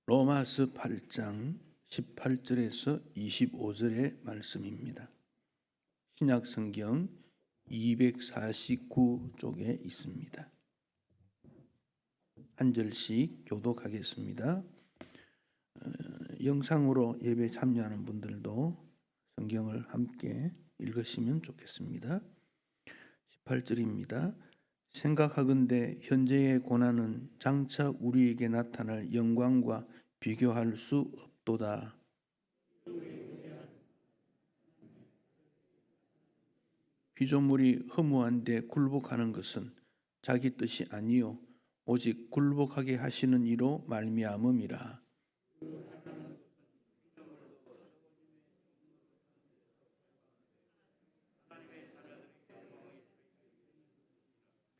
로마서 8장 18절에서 25절의 말씀입니다. 신약 성경 249쪽에 있습니다. 한 절씩 교독하겠습니다. 영상으로 예배 참여하는 분들도 성경을 함께 읽으시면 좋겠습니다. 18절입니다. 생각하건대 현재의 고난은 장차 우리에게 나타날 영광과 비교할 수 없도다. 피조물이 허무한데 굴복하는 것은 자기 뜻이 아니요 오직 굴복하게 하시는 이로 말미암음이라.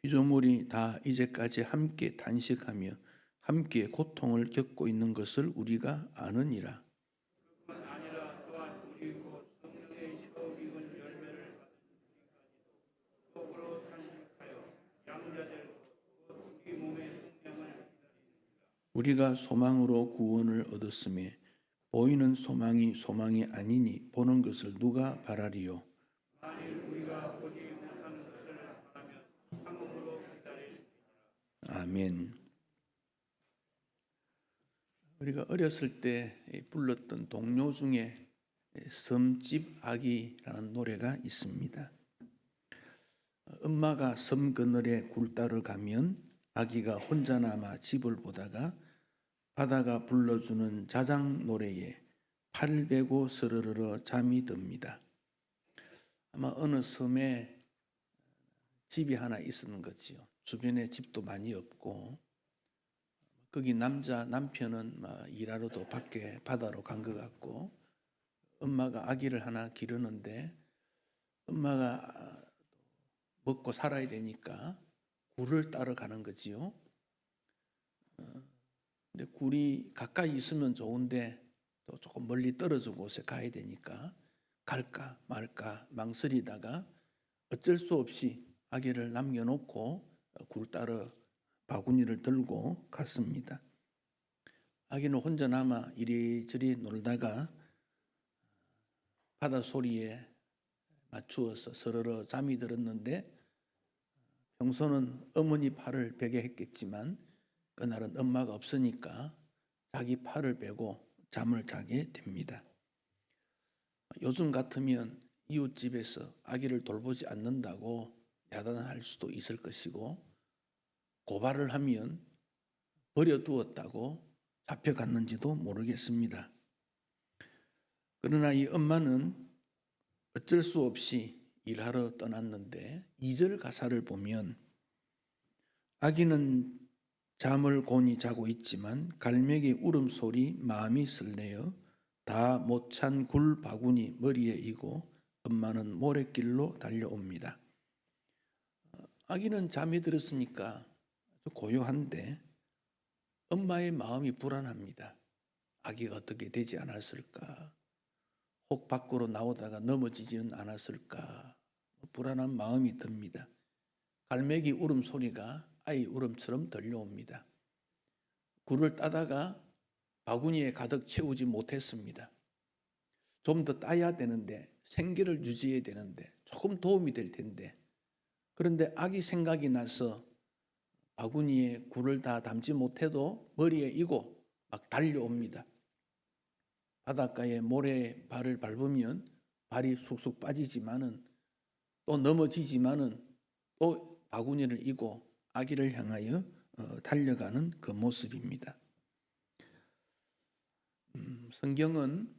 피조물이 다 이제까지 함께 단식하며 함께 고통을 겪고 있는 것을 우리가 아느니라. 우리가 소망으로 구원을 얻었음에 보이는 소망이 소망이 아니니 보는 것을 누가 바라리요. 아멘. 우리가 어렸을 때 불렀던 동요 중에 섬집 아기라는 노래가 있습니다. 엄마가 섬 그늘에 굴 따러 가면 아기가 혼자 남아 집을 보다가 바다가 불러주는 자장 노래에 팔 베고 스르르 잠이 듭니다. 아마 어느 섬에 집이 하나 있었는 거지요. 주변에 집도 많이 없고 거기 남편은 일하러도 밖에 바다로 간 것 같고 엄마가 아기를 하나 기르는데 엄마가 먹고 살아야 되니까 굴을 따러 가는 거지요. 근데 굴이 가까이 있으면 좋은데 또 조금 멀리 떨어진 곳에 가야 되니까 갈까 말까 망설이다가 어쩔 수 없이 아기를 남겨놓고 굴 따러 바구니를 들고 갔습니다. 아기는 혼자 남아 이리저리 놀다가 바다 소리에 맞추어서 스르르 잠이 들었는데 평소는 어머니 팔을 베게 했겠지만 그날은 엄마가 없으니까 자기 팔을 베고 잠을 자게 됩니다. 요즘 같으면 이웃집에서 아기를 돌보지 않는다고 야단할 수도 있을 것이고 고발을 하면 버려두었다고 잡혀갔는지도 모르겠습니다. 그러나 이 엄마는 어쩔 수 없이 일하러 떠났는데 2절 가사를 보면 아기는 잠을 곤히 자고 있지만 갈매기 울음소리 마음이 설레어 다 못 찬 굴 바구니 머리에 이고 엄마는 모래길로 달려옵니다. 아기는 잠이 들었으니까 고요한데 엄마의 마음이 불안합니다. 아기가 어떻게 되지 않았을까? 혹 밖으로 나오다가 넘어지지는 않았을까? 불안한 마음이 듭니다. 갈매기 울음소리가 아이 울음처럼 들려옵니다. 굴을 따다가 바구니에 가득 채우지 못했습니다. 좀 더 따야 되는데 생기를 유지해야 되는데 조금 도움이 될 텐데 그런데 아기 생각이 나서 바구니에 굴을 다 담지 못해도 머리에 이고 막 달려옵니다. 바닷가에 모래에 발을 밟으면 발이 쑥쑥 빠지지만은 또 넘어지지만은 또 바구니를 이고 아기를 향하여 달려가는 그 모습입니다. 성경은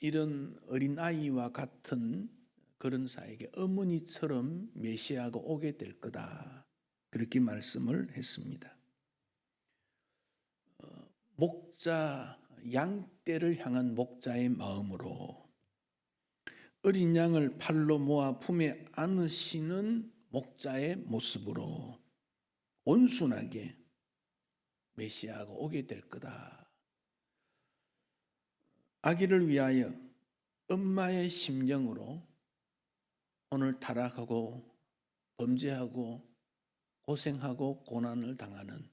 이런 어린아이와 같은 그런 사에게 어머니처럼 메시아가 오게 될 거다. 그렇게 말씀을 했습니다. 목자, 양떼를 향한 목자의 마음으로 어린 양을 팔로 모아 품에 안으시는 목자의 모습으로 온순하게 메시아가 오게 될 거다. 아기를 위하여 엄마의 심령으로 오늘 타락하고 범죄하고 고생하고 고난을 당하는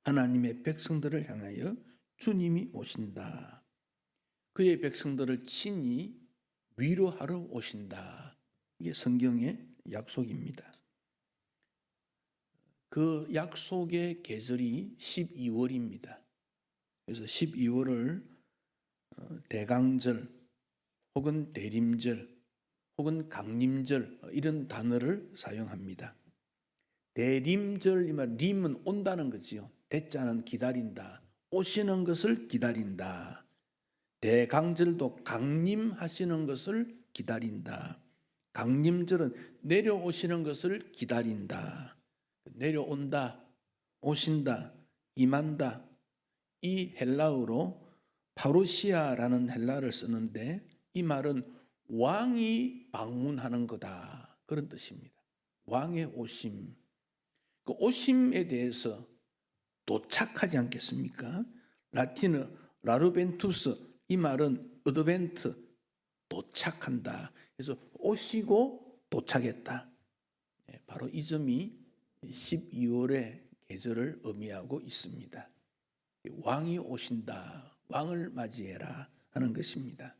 하나님의 백성들을 향하여 주님이 오신다. 그의 백성들을 친히 위로하러 오신다. 이게 성경의 약속입니다. 그 약속의 계절이 12월입니다. 그래서 12월을 대강절 혹은 대림절 혹은 강림절 이런 단어를 사용합니다. 대림절, 이 말 림은 온다는 거지요. 대자는 기다린다. 오시는 것을 기다린다. 대강절도 강림하시는 것을 기다린다. 강림절은 내려오시는 것을 기다린다. 내려온다, 오신다, 임한다. 이 헬라어로 파루시아라는 헬라어를 쓰는데 이 말은 왕이 방문하는 거다. 그런 뜻입니다. 왕의 오심. 그 오심에 대해서 도착하지 않겠습니까? 라틴어 라르벤투스, 이 말은 어드벤트, 도착한다. 그래서 오시고 도착했다. 바로 이 점이 12월의 계절을 의미하고 있습니다. 왕이 오신다, 왕을 맞이해라 하는 것입니다.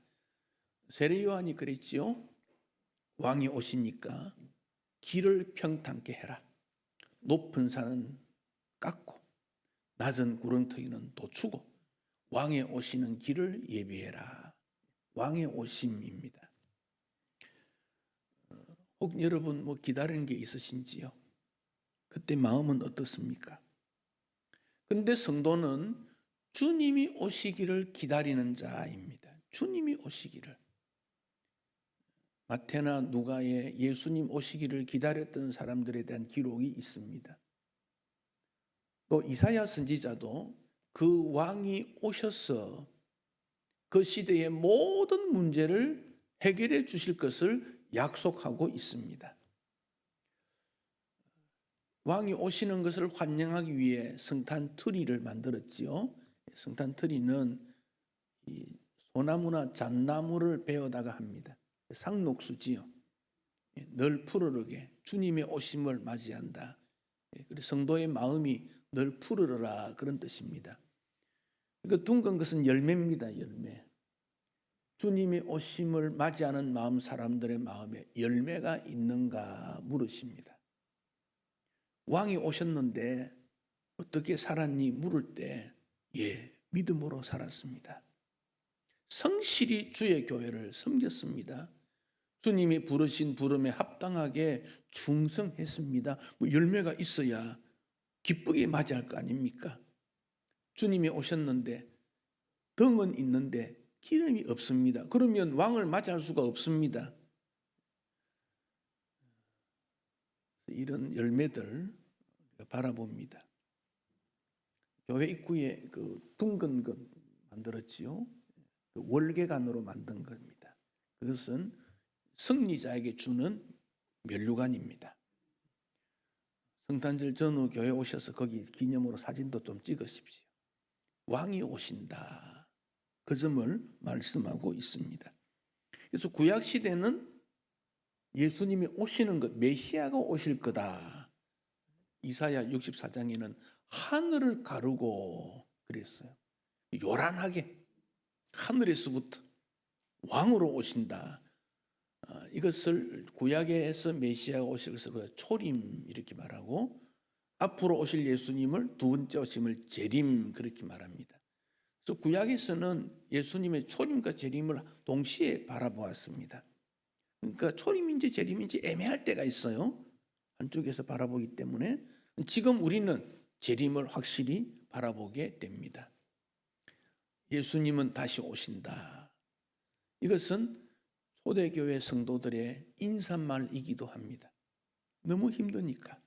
세례 요한이 그랬지요. 왕이 오시니까 길을 평탄케 해라. 높은 산은 깎고 낮은 구렁텅이는 돋추고 왕의 오시는 길을 예비해라. 왕의 오심입니다. 혹 여러분 기다리는 게 있으신지요? 그때 마음은 어떻습니까? 그런데 성도는 주님이 오시기를 기다리는 자입니다. 주님이 오시기를. 마태나 누가에 예수님 오시기를 기다렸던 사람들에 대한 기록이 있습니다. 또 이사야 선지자도 그 왕이 오셔서 그 시대의 모든 문제를 해결해 주실 것을 약속하고 있습니다. 왕이 오시는 것을 환영하기 위해 성탄 트리를 만들었지요. 성탄 트리는 소나무나 잣나무를 베어다가 합니다. 상록수지요. 늘 푸르르게 주님의 오심을 맞이한다. 그래서 성도의 마음이 늘 푸르르라 그런 뜻입니다. 그 둥근 것은 열매입니다. 열매. 주님의 오심을 맞이하는 마음, 사람들의 마음에 열매가 있는가 물으십니다. 왕이 오셨는데 어떻게 살았니 물을 때 믿음으로 살았습니다. 성실히 주의 교회를 섬겼습니다. 주님이 부르신 부름에 합당하게 충성했습니다. 열매가 있어야 기쁘게 맞이할 거 아닙니까? 주님이 오셨는데 덩은 있는데 기름이 없습니다. 그러면 왕을 맞이할 수가 없습니다. 이런 열매들 바라봅니다. 교회 입구에 그 둥근 것 만들었지요. 그 월계관으로 만든 겁니다. 그것은 승리자에게 주는 면류관입니다. 성탄절 전후 교회 오셔서 거기 기념으로 사진도 좀 찍으십시오. 왕이 오신다. 그 점을 말씀하고 있습니다. 그래서 구약 시대는 예수님이 오시는 것, 메시아가 오실 거다. 이사야 64장에는 하늘을 가르고 그랬어요. 요란하게 하늘에서부터 왕으로 오신다. 이것을 구약에서 메시아가 오실 것을 그 초림 이렇게 말하고 앞으로 오실 예수님을 두 번째 오심을 재림 그렇게 말합니다. 그래서 구약에서는 예수님의 초림과 재림을 동시에 바라보았습니다. 그러니까 초림인지 재림인지 애매할 때가 있어요. 한쪽에서 바라보기 때문에 지금 우리는 재림을 확실히 바라보게 됩니다. 예수님은 다시 오신다. 이것은 초대교회 성도들의 인사말이기도 합니다. 너무 힘드니까,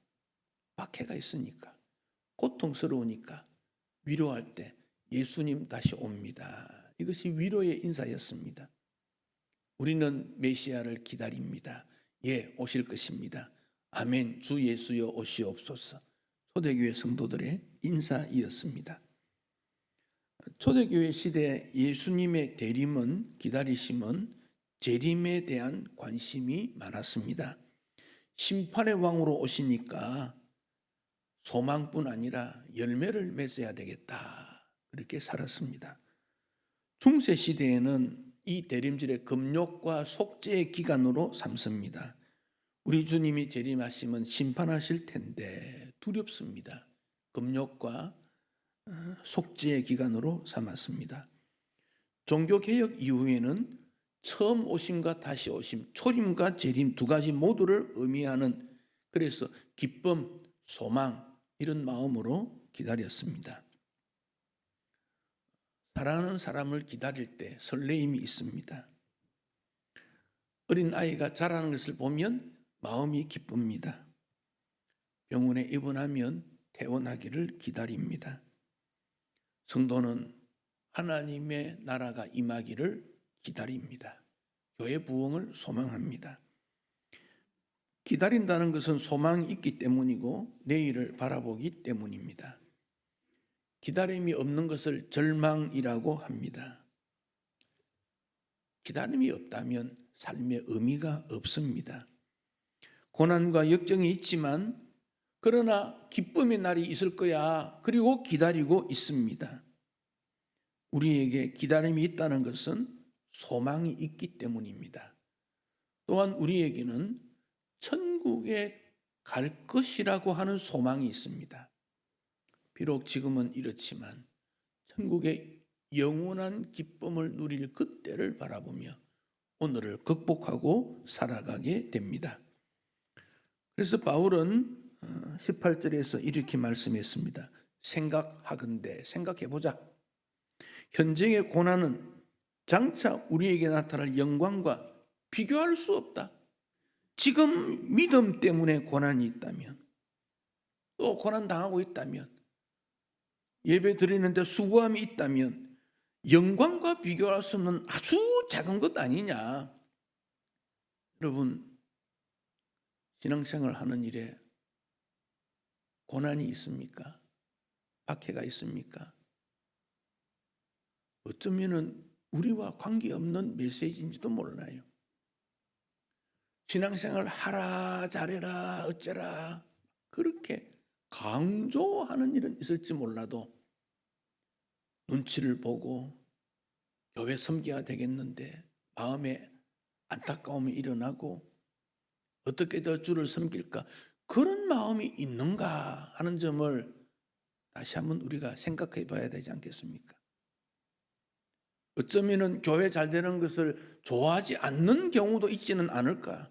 박해가 있으니까, 고통스러우니까 위로할 때 예수님 다시 옵니다. 이것이 위로의 인사였습니다. 우리는 메시아를 기다립니다. 오실 것입니다. 아멘. 주 예수여 오시옵소서. 초대교회 성도들의 인사이었습니다. 초대교회 시대 예수님의 대림은 기다리심은 재림에 대한 관심이 많았습니다. 심판의 왕으로 오시니까 소망뿐 아니라 열매를 맺어야 되겠다. 그렇게 살았습니다. 중세 시대에는 이 대림절의 금욕과 속죄의 기간으로 삼습니다. 우리 주님이 재림하시면 심판하실 텐데 두렵습니다. 금욕과 속죄의 기간으로 삼았습니다. 종교개혁 이후에는 처음 오심과 다시 오심, 초림과 재림 두 가지 모두를 의미하는, 그래서 기쁨, 소망 이런 마음으로 기다렸습니다. 사랑하는 사람을 기다릴 때 설레임이 있습니다. 어린 아이가 자라는 것을 보면 마음이 기쁩니다. 병원에 입원하면 퇴원하기를 기다립니다. 성도는 하나님의 나라가 임하기를 기다립니다. 교회 부흥을 소망합니다. 기다린다는 것은 소망이 있기 때문이고 내일을 바라보기 때문입니다. 기다림이 없는 것을 절망이라고 합니다. 기다림이 없다면 삶의 의미가 없습니다. 고난과 역정이 있지만 그러나 기쁨의 날이 있을 거야. 그리고 기다리고 있습니다. 우리에게 기다림이 있다는 것은 소망이 있기 때문입니다. 또한 우리에게는 천국에 갈 것이라고 하는 소망이 있습니다. 비록 지금은 이렇지만 천국의 영원한 기쁨을 누릴 그때를 바라보며 오늘을 극복하고 살아가게 됩니다. 그래서 바울은 18절에서 이렇게 말씀했습니다. 생각하건대, 생각해보자. 현재의 고난은 장차 우리에게 나타날 영광과 비교할 수 없다. 지금 믿음 때문에 고난이 있다면, 또 고난 당하고 있다면, 예배 드리는데 수고함이 있다면 영광과 비교할 수 없는 아주 작은 것 아니냐. 여러분, 신앙생활 하는 일에 고난이 있습니까? 박해가 있습니까? 어쩌면 우리와 관계없는 메시지인지도 몰라요. 신앙생활 하라 잘해라 어쩌라 그렇게 강조하는 일은 있을지 몰라도 눈치를 보고 교회 섬겨야 되겠는데 마음에 안타까움이 일어나고 어떻게 더 주를 섬길까, 그런 마음이 있는가 하는 점을 다시 한번 우리가 생각해 봐야 되지 않겠습니까? 어쩌면 교회 잘 되는 것을 좋아하지 않는 경우도 있지는 않을까,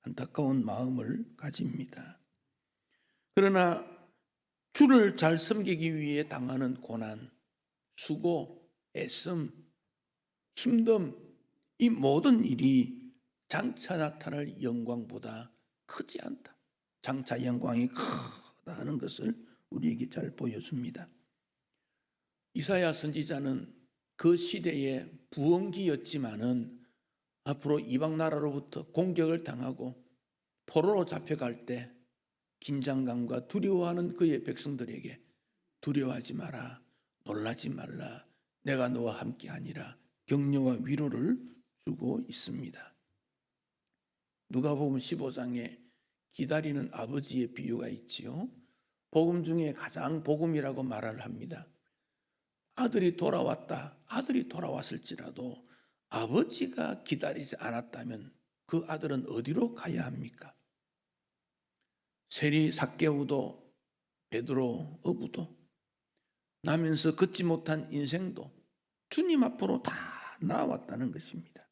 안타까운 마음을 가집니다. 그러나 주를 잘 섬기기 위해 당하는 고난, 수고, 애씀, 힘듦, 이 모든 일이 장차 나타날 영광보다 크지 않다. 장차 영광이 크다는 것을 우리에게 잘 보여줍니다. 이사야 선지자는 그 시대의 부흥기였지만은 앞으로 이방 나라로부터 공격을 당하고 포로로 잡혀갈 때 긴장감과 두려워하는 그의 백성들에게 두려워하지 마라, 놀라지 말라, 내가 너와 함께하니라 격려와 위로를 주고 있습니다. 누가복음 15장에 기다리는 아버지의 비유가 있지요. 복음 중에 가장 복음이라고 말을 합니다. 아들이 돌아왔다. 아들이 돌아왔을지라도 아버지가 기다리지 않았다면 그 아들은 어디로 가야 합니까? 세리 삭개오도 베드로 어부도 나면서 걷지 못한 인생도 주님 앞으로 다 나왔다는 것입니다.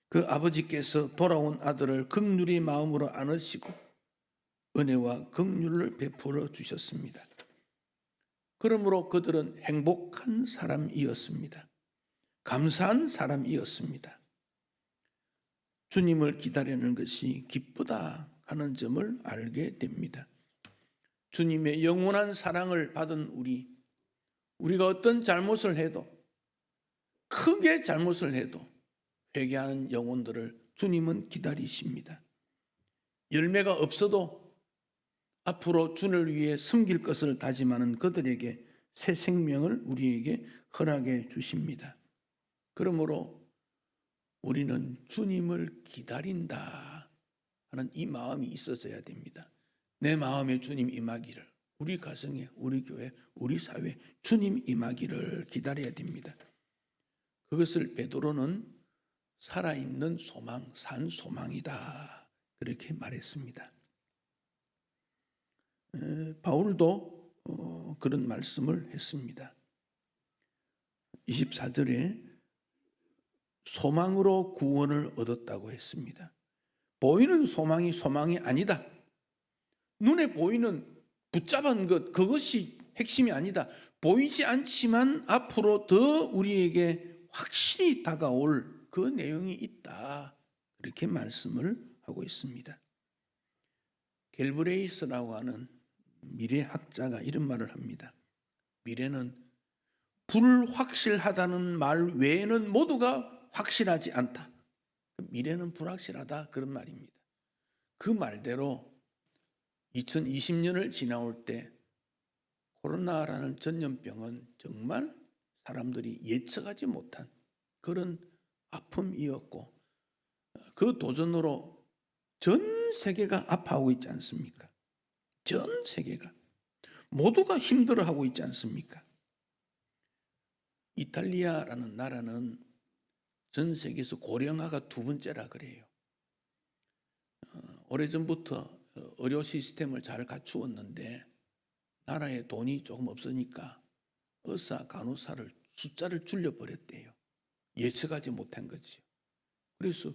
그 아버지께서 돌아온 아들을 긍휼히 마음으로 안으시고 은혜와 긍휼을 베풀어 주셨습니다. 그러므로 그들은 행복한 사람이었습니다. 감사한 사람이었습니다. 주님을 기다리는 것이 기쁘다 하는 점을 알게 됩니다. 주님의 영원한 사랑을 받은 우리가 어떤 잘못을 해도, 크게 잘못을 해도 회개하는 영혼들을 주님은 기다리십니다. 열매가 없어도 앞으로 주를 위해 섬길 것을 다짐하는 그들에게 새 생명을 우리에게 허락해 주십니다. 그러므로 우리는 주님을 기다린다 하는 이 마음이 있어져야 됩니다. 내 마음에 주님 임하기를, 우리 가정에, 우리 교회, 우리 사회에 주님 임하기를 기다려야 됩니다. 그것을 베드로는 살아있는 소망, 산 소망이다, 그렇게 말했습니다. 바울도 그런 말씀을 했습니다. 24절에 소망으로 구원을 얻었다고 했습니다. 보이는 소망이 소망이 아니다. 눈에 보이는 붙잡은 것, 그것이 핵심이 아니다. 보이지 않지만 앞으로 더 우리에게 확실히 다가올 그 내용이 있다, 그렇게 말씀을 하고 있습니다. 갤브레이스라고 하는 미래학자가 이런 말을 합니다. 미래는 불확실하다는 말 외에는 모두가 확실하지 않다. 미래는 불확실하다, 그런 말입니다. 그 말대로 2020년을 지나올 때 코로나라는 전염병은 정말 사람들이 예측하지 못한 그런 아픔이었고, 그 도전으로 전 세계가 아파하고 있지 않습니까? 전 세계가 모두가 힘들어하고 있지 않습니까? 이탈리아라는 나라는 전 세계에서 고령화가 2번째라 그래요. 오래전부터 의료 시스템을 잘 갖추었는데 나라에 돈이 조금 없으니까 의사, 간호사를 숫자를 줄여버렸대요. 예측하지 못한 거지요. 그래서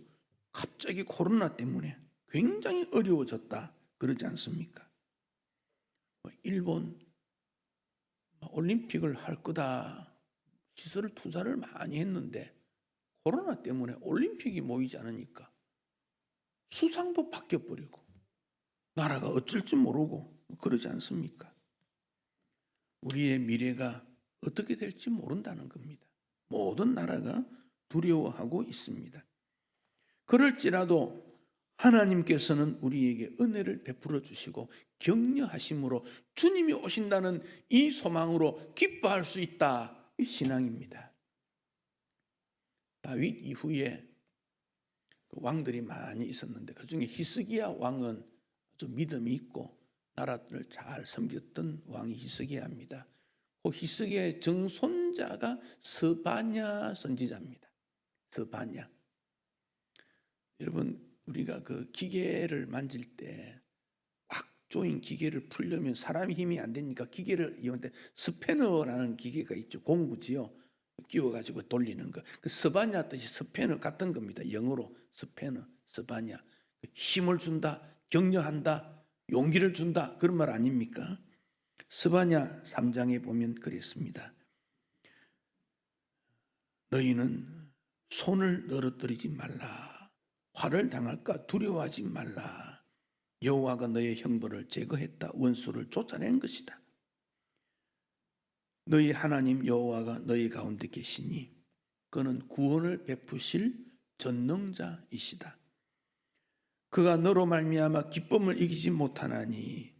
갑자기 코로나 때문에 굉장히 어려워졌다, 그러지 않습니까? 일본 올림픽을 할 거다, 시설 투자를 많이 했는데 코로나 때문에 올림픽이 모이지 않으니까 수상도 바뀌어버리고 나라가 어쩔지 모르고 그러지 않습니까? 우리의 미래가 어떻게 될지 모른다는 겁니다. 모든 나라가 두려워하고 있습니다. 그럴지라도 하나님께서는 우리에게 은혜를 베풀어 주시고 격려하심으로 주님이 오신다는 이 소망으로 기뻐할 수 있다, 이 신앙입니다. 다윗 이후에 왕들이 많이 있었는데 그중에 히스기야 왕은 아주 믿음이 있고 나라를 잘 섬겼던 왕이 히스기야입니다. 그 히스기야의 정손자가 스바냐 선지자입니다. 스바냐. 여러분, 우리가 그 기계를 만질 때 꽉 조인 기계를 풀려면 사람이 힘이 안 되니까 기계를 이용할 때 스패너라는 기계가 있죠. 공구지요. 끼워가지고 돌리는 거. 그 스바냐 뜻이 스패너 같은 겁니다. 영어로 스패너, 스바냐. 힘을 준다, 격려한다, 용기를 준다, 그런 말 아닙니까? 스바냐 3장에 보면 그랬습니다. 너희는 손을 늘어뜨리지 말라. 화를 당할까 두려워하지 말라. 여호와가 너의 형벌을 제거했다. 원수를 쫓아낸 것이다. 너희 하나님 여호와가 너희 가운데 계시니 그는 구원을 베푸실 전능자이시다. 그가 너로 말미암아 기쁨을 이기지 못하나니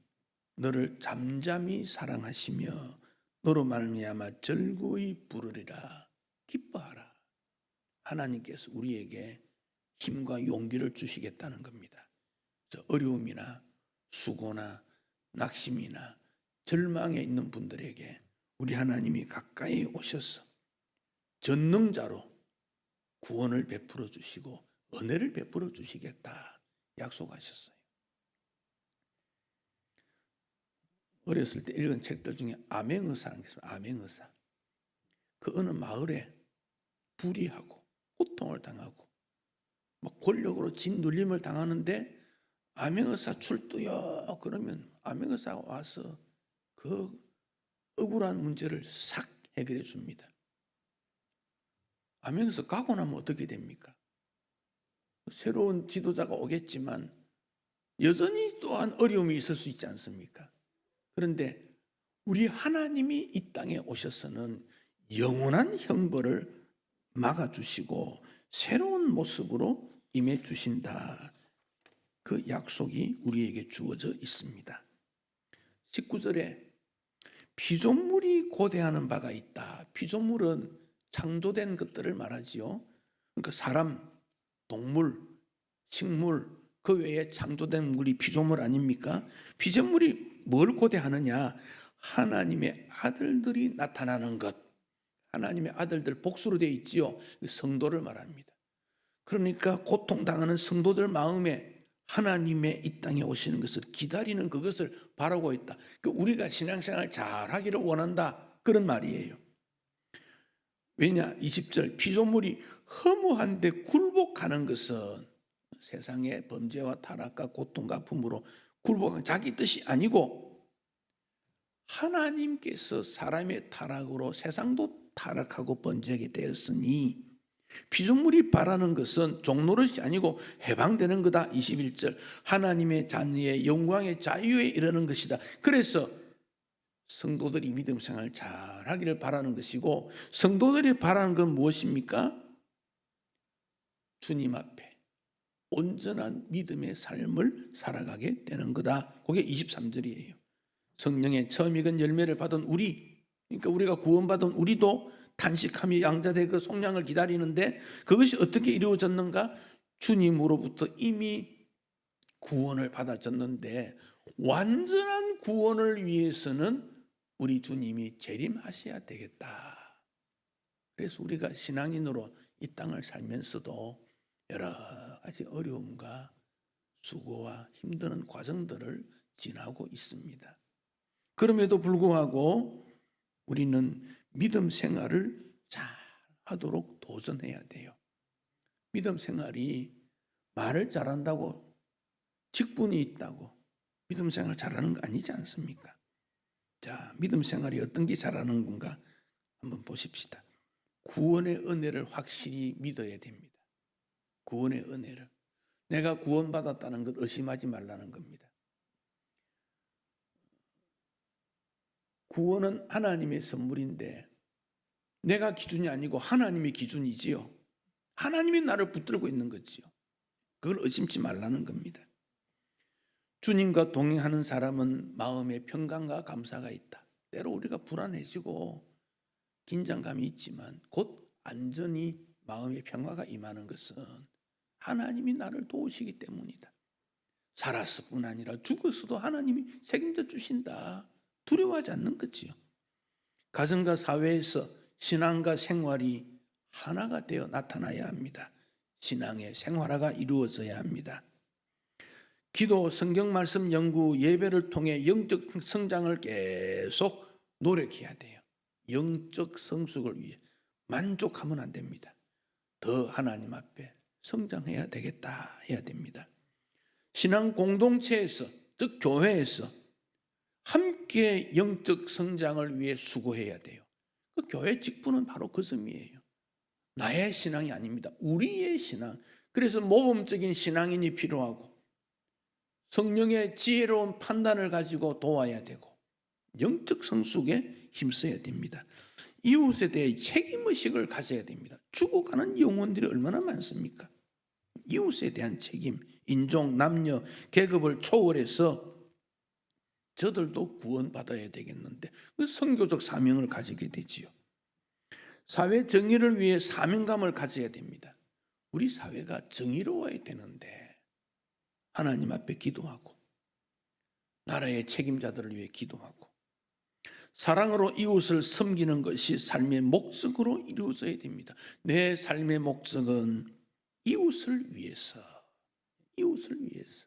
너를 잠잠히 사랑하시며 너로 말미암아 절구히 부르리라. 기뻐하라. 하나님께서 우리에게 힘과 용기를 주시겠다는 겁니다. 어려움이나 수고나 낙심이나 절망에 있는 분들에게 우리 하나님이 가까이 오셔서 전능자로 구원을 베풀어 주시고 은혜를 베풀어 주시겠다 약속하셨어요. 어렸을 때 읽은 책들 중에 암행의사라는 게 있어요. 암행의사. 그 어느 마을에 불의하고 고통을 당하고 막 권력으로 짓눌림을 당하는데 암행의사 출두요 그러면 암행의사가 와서 그 억울한 문제를 싹 해결해 줍니다. 암행의사 가고 나면 어떻게 됩니까? 새로운 지도자가 오겠지만 여전히 또한 어려움이 있을 수 있지 않습니까? 그런데 우리 하나님이 이 땅에 오셔서는 영원한 형벌을 막아주시고 새로운 모습으로 임해 주신다. 그 약속이 우리에게 주어져 있습니다. 19절에 피조물이 고대하는 바가 있다. 피조물은 창조된 것들을 말하지요. 그러니까 사람, 동물, 식물, 그 외에 창조된 물이 피조물 아닙니까? 피조물이 뭘 고대하느냐? 하나님의 아들들이 나타나는 것. 하나님의 아들들 복수로 되어 있지요. 성도를 말합니다. 그러니까 고통당하는 성도들 마음에 하나님의 이 땅에 오시는 것을 기다리는 그것을 바라고 있다. 우리가 신앙생활 잘하기를 원한다. 그런 말이에요. 왜냐? 20절 피조물이 허무한데 굴복하는 것은 세상의 범죄와 타락과 고통과 아픔으로 굴복한 자기 뜻이 아니고 하나님께서 사람의 타락으로 세상도 타락하고 번제하게 되었으니 피조물이 바라는 것은 종노릇이 아니고 해방되는 거다. 21절 하나님의 자녀의 영광의 자유에 이르는 것이다. 그래서 성도들이 믿음 생활 잘하기를 바라는 것이고 성도들이 바라는 건 무엇입니까? 주님 앞에 온전한 믿음의 삶을 살아가게 되는 거다. 그게 23절이에요. 성령의 처음 익은 열매를 받은 우리, 그러니까 우리가 구원받은 우리도 탄식하며 양자되 그 속량을 기다리는데 그것이 어떻게 이루어졌는가? 주님으로부터 이미 구원을 받아졌는데 완전한 구원을 위해서는 우리 주님이 재림하셔야 되겠다. 그래서 우리가 신앙인으로 이 땅을 살면서도 여러 가지 어려움과 수고와 힘드는 과정들을 지나고 있습니다. 그럼에도 불구하고 우리는 믿음 생활을 잘 하도록 도전해야 돼요. 믿음 생활이 말을 잘한다고 직분이 있다고 믿음 생활 잘하는 거 아니지 않습니까? 자, 믿음 생활이 어떤 게 잘하는 건가 한번 보십시다. 구원의 은혜를 확실히 믿어야 됩니다. 구원의 은혜를. 내가 구원받았다는 것 의심하지 말라는 겁니다. 구원은 하나님의 선물인데 내가 기준이 아니고 하나님의 기준이지요. 하나님이 나를 붙들고 있는 거지요. 그걸 의심치 말라는 겁니다. 주님과 동행하는 사람은 마음의 평강과 감사가 있다. 때로 우리가 불안해지고 긴장감이 있지만 곧 안전히 마음의 평화가 임하는 것은 하나님이 나를 도우시기 때문이다. 살았을 뿐 아니라 죽었어도 하나님이 책임져 주신다. 두려워하지 않는 거지요. 가정과 사회에서 신앙과 생활이 하나가 되어 나타나야 합니다. 신앙의 생활화가 이루어져야 합니다. 기도, 성경 말씀 연구, 예배를 통해 영적 성장을 계속 노력해야 돼요. 영적 성숙을 위해 만족하면 안 됩니다. 더 하나님 앞에 성장해야 되겠다 해야 됩니다. 신앙 공동체에서, 즉 교회에서 함께 영적 성장을 위해 수고해야 돼요. 그 교회 직분은 바로 그 점이에요. 나의 신앙이 아닙니다. 우리의 신앙. 그래서 모범적인 신앙인이 필요하고 성령의 지혜로운 판단을 가지고 도와야 되고 영적 성숙에 힘써야 됩니다. 이웃에 대해 책임의식을 가져야 됩니다. 죽어가는 영혼들이 얼마나 많습니까? 이웃에 대한 책임, 인종, 남녀, 계급을 초월해서 저들도 구원받아야 되겠는데 그 선교적 사명을 가지게 되지요. 사회 정의를 위해 사명감을 가져야 됩니다. 우리 사회가 정의로워야 되는데 하나님 앞에 기도하고 나라의 책임자들을 위해 기도하고 사랑으로 이웃을 섬기는 것이 삶의 목적으로 이루어져야 됩니다. 내 삶의 목적은 이웃을 위해서, 이웃을 위해서.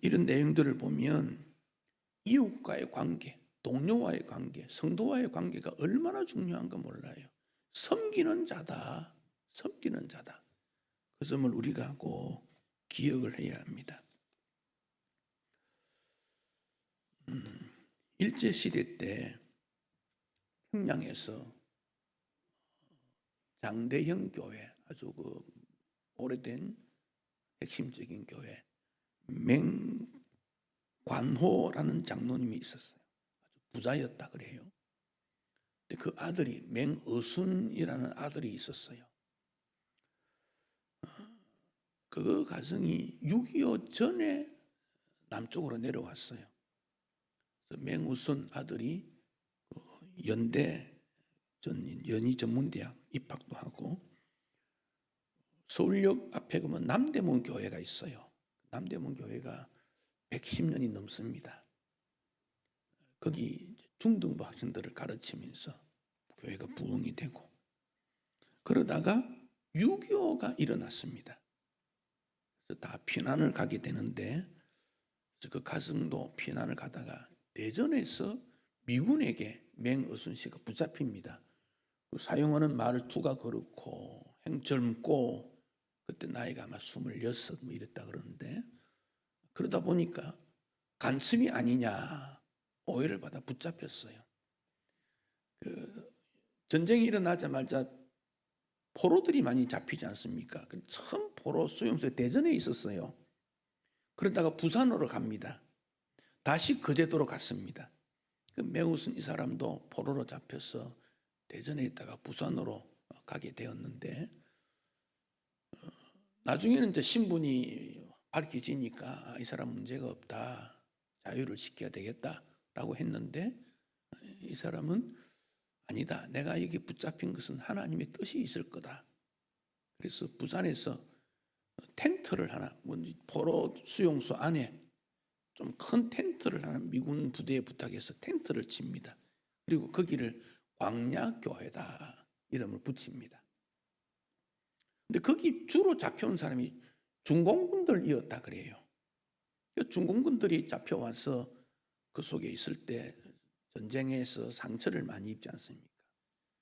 이런 내용들을 보면 이웃과의 관계, 동료와의 관계, 성도와의 관계가 얼마나 중요한가 몰라요. 섬기는 자다, 섬기는 자다. 그 점을 우리가 꼭 기억을 해야 합니다. 일제시대 때 평양에서 장대형 교회, 아주 그 오래된 핵심적인 교회 맹관호라는 장로님이 있었어요. 아주 부자였다 그래요. 근데 그 아들이 맹어순이라는 아들이 있었어요. 그 가정이 6.25 전에 남쪽으로 내려왔어요. 맹우순 아들이 연대 연희전문대학 입학도 하고 서울역 앞에 가면 남대문 교회가 있어요. 남대문 교회가 110년이 넘습니다. 거기 중등부 학생들을 가르치면서 교회가 부흥이 되고, 그러다가 6.25가 일어났습니다. 그래서 다 피난을 가게 되는데, 그 가승도 피난을 가다가 대전에서 미군에게 맹어순 씨가 붙잡힙니다. 그 사용하는 말투가 그렇고 젊고, 그때 나이가 아마 26 뭐 이랬다 그러는데, 그러다 보니까 간첩이 아니냐 오해를 받아 붙잡혔어요. 그 전쟁이 일어나자마자 포로들이 많이 잡히지 않습니까? 처음 포로 수용소에 대전에 있었어요. 그러다가 부산으로 갑니다. 다시 거제도로 갔습니다. 그 매우순 이 사람도 포로로 잡혀서 대전에 있다가 부산으로 가게 되었는데, 나중에는 이제 신분이 밝혀지니까 이 사람 문제가 없다, 자유를 시켜야 되겠다라고 했는데, 이 사람은 아니다, 내가 여기 붙잡힌 것은 하나님의 뜻이 있을 거다. 그래서 부산에서 텐트를 하나, 포로 수용소 안에 좀 큰 텐트를 하나 미군 부대에 부탁해서 텐트를 칩니다. 그리고 거기를 광야교회다 이름을 붙입니다. 근데 거기 주로 잡혀온 사람이 중공군들이었다 그래요. 중공군들이 잡혀와서 그 속에 있을 때 전쟁에서 상처를 많이 입지 않습니까?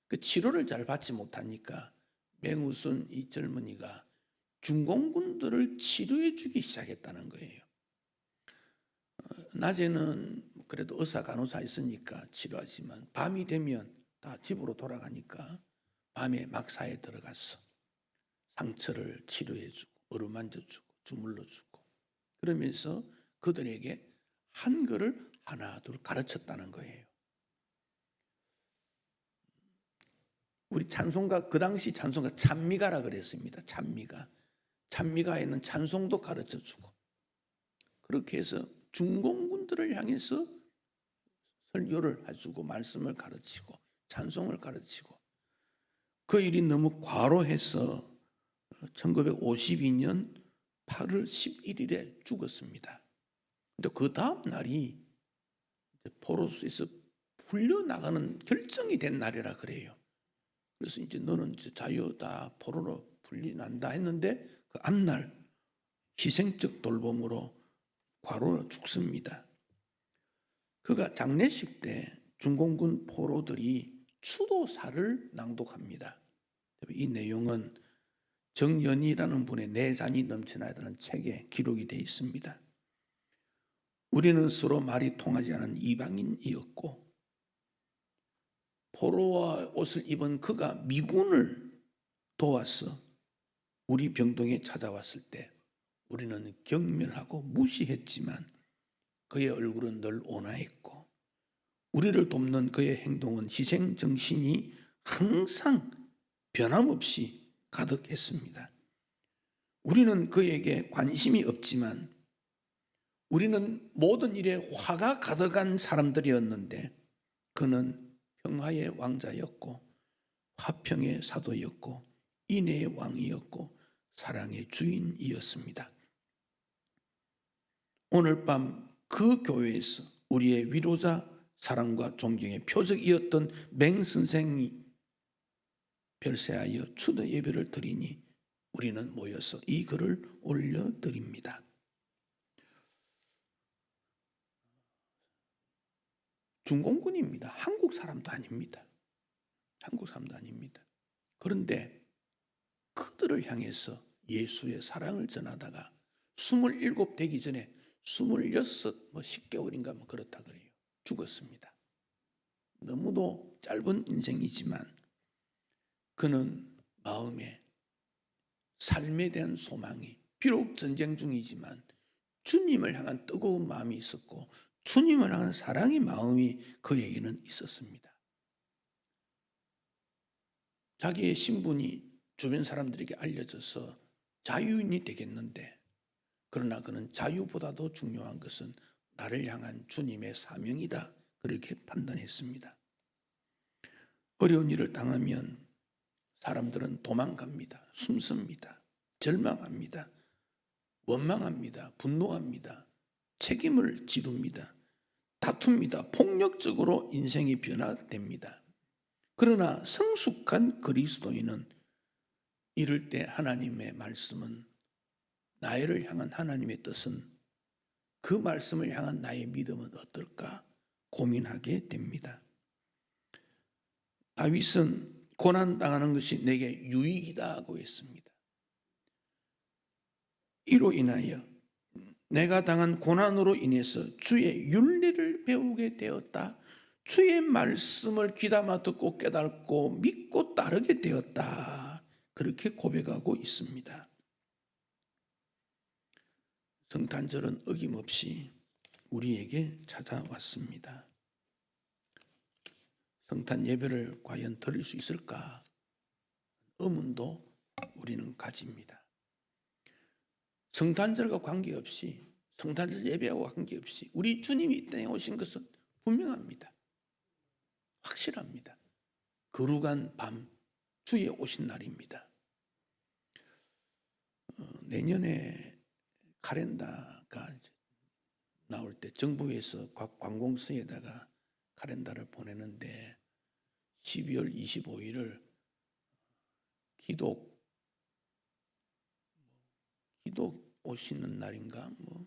그 치료를 잘 받지 못하니까 맹우순 이 젊은이가 중공군들을 치료해 주기 시작했다는 거예요. 낮에는 그래도 의사 간호사 있으니까 치료하지만 밤이 되면 다 집으로 돌아가니까 밤에 막사에 들어가서 상처를 치료해 주고 어루만져 주고 주물러 주고, 그러면서 그들에게 한글을 하나 둘 가르쳤다는 거예요. 우리 찬송가, 그 당시 찬송가 찬미가라 그랬습니다. 찬미가에는 찬송도 가르쳐 주고, 그렇게 해서 중공군들을 향해서 설교를 해주고 말씀을 가르치고 찬송을 가르치고, 그 일이 너무 과로해서 1952년 8월 11일에 죽었습니다. 근데 그 다음 날이 포로수에서 풀려나가는 결정이 된 날이라 그래요. 그래서 이제 너는 이제 자유다, 포로로 풀려난다 했는데, 그 앞날 희생적 돌봄으로 과로로 죽습니다. 그가 장례식 때 중공군 포로들이 추도사를 낭독합니다. 이 내용은 정연이라는 분의 내 잔이 넘쳐나야 되는 책에 기록이 되어 있습니다. 우리는 서로 말이 통하지 않은 이방인이었고, 포로와 옷을 입은 그가 미군을 도와서 우리 병동에 찾아왔을 때 우리는 경멸하고 무시했지만 그의 얼굴은 늘 온화했고, 우리를 돕는 그의 행동은 희생 정신이 항상 변함없이 가득했습니다. 우리는 그에게 관심이 없지만 우리는 모든 일에 화가 가득한 사람들이었는데, 그는 평화의 왕자였고 화평의 사도였고 인애의 왕이었고 사랑의 주인이었습니다. 오늘 밤 그 교회에서 우리의 위로자, 사랑과 존경의 표적이었던 맹 선생이 별세하여 추도 예배를 드리니 우리는 모여서 이 글을 올려드립니다. 중공군입니다. 한국 사람도 아닙니다. 한국 사람도 아닙니다. 그런데 그들을 향해서 예수의 사랑을 전하다가 27 되기 전에 26 10개월인가 그렇다 그래요. 죽었습니다. 너무도 짧은 인생이지만 그는 마음에 삶에 대한 소망이, 비록 전쟁 중이지만 주님을 향한 뜨거운 마음이 있었고 주님을 향한 사랑의 마음이 그에게는 있었습니다. 자기의 신분이 주변 사람들에게 알려져서 자유인이 되겠는데, 그러나 그는 자유보다도 중요한 것은 나를 향한 주님의 사명이다, 그렇게 판단했습니다. 어려운 일을 당하면 사람들은 도망갑니다. 숨습니다. 절망합니다. 원망합니다. 분노합니다. 책임을 지릅니다. 다툽니다. 폭력적으로 인생이 변화됩니다. 그러나 성숙한 그리스도인은 이럴 때 하나님의 말씀은, 나를 향한 하나님의 뜻은, 그 말씀을 향한 나의 믿음은 어떨까 고민하게 됩니다. 다윗은 고난당하는 것이 내게 유익이다 하고 했습니다. 이로 인하여 내가 당한 고난으로 인해서 주의 윤리를 배우게 되었다. 주의 말씀을 귀담아 듣고 깨닫고 믿고 따르게 되었다. 그렇게 고백하고 있습니다. 성탄절은 어김없이 우리에게 찾아왔습니다. 성탄 예배를 과연 드릴 수 있을까? 의문도 우리는 가집니다. 성탄절과 관계없이, 성탄절 예배하고 관계없이 우리 주님이 이 땅에 오신 것은 분명합니다. 확실합니다. 거룩한 밤, 주의 오신 날입니다. 내년에 카렌다가 나올 때 정부에서 각 관공서에다가 카렌다를 보내는데 12월 25일을 기독 오시는 날인가 뭐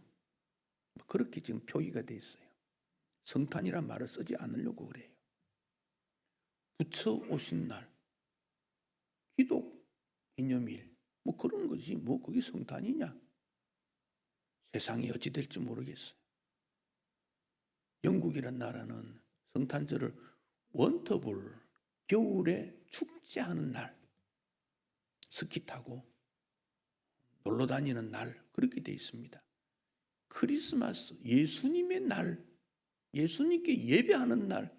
그렇게 지금 표기가 돼 있어요. 성탄이란 말을 쓰지 않으려고 그래요. 부처 오신 날, 기독 기념일 뭐 그런 거지 뭐 그게 성탄이냐. 세상이 어찌 될지 모르겠어요. 영국이란 나라는 성탄절을 원터블, 겨울에 축제하는 날, 스키 타고 놀러 다니는 날 그렇게 돼 있습니다. 크리스마스, 예수님의 날, 예수님께 예배하는 날,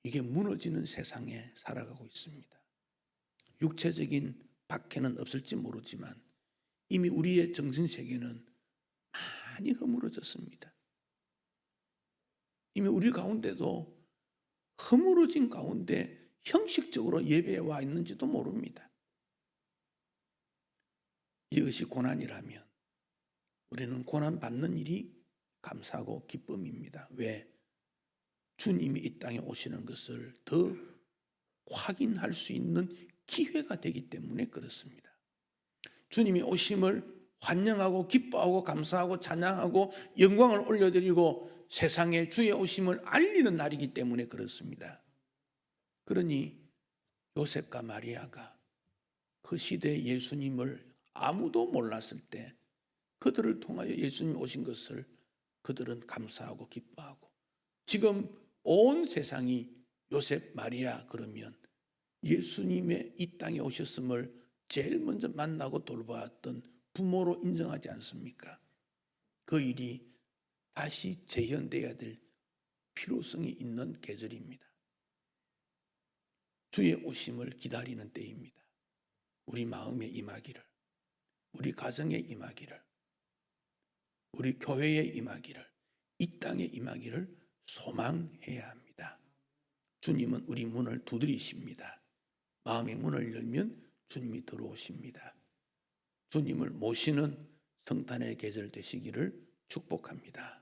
이게 무너지는 세상에 살아가고 있습니다. 육체적인 박해는 없을지 모르지만 이미 우리의 정신세계는 많이 허물어졌습니다. 이미 우리 가운데도 허물어진 가운데 형식적으로 예배에 와 있는지도 모릅니다. 이것이 고난이라면 우리는 고난받는 일이 감사하고 기쁨입니다. 왜? 주님이 이 땅에 오시는 것을 더 확인할 수 있는 기회가 되기 때문에 그렇습니다. 주님이 오심을 환영하고 기뻐하고 감사하고 찬양하고 영광을 올려드리고 세상에 주의 오심을 알리는 날이기 때문에 그렇습니다. 그러니 요셉과 마리아가 그 시대에 예수님을 아무도 몰랐을 때 그들을 통하여 예수님 오신 것을 그들은 감사하고 기뻐하고, 지금 온 세상이 요셉, 마리아 그러면 예수님의 이 땅에 오셨음을 제일 먼저 만나고 돌보았던 부모로 인정하지 않습니까? 그 일이 다시 재현돼야 될 필요성이 있는 계절입니다. 주의 오심을 기다리는 때입니다. 우리 마음에 임하기를, 우리 가정에 임하기를, 우리 교회에 임하기를, 이 땅에 임하기를 소망해야 합니다. 주님은 우리 문을 두드리십니다. 마음의 문을 열면 주님이 들어오십니다. 주님을 모시는 성탄의 계절 되시기를 축복합니다.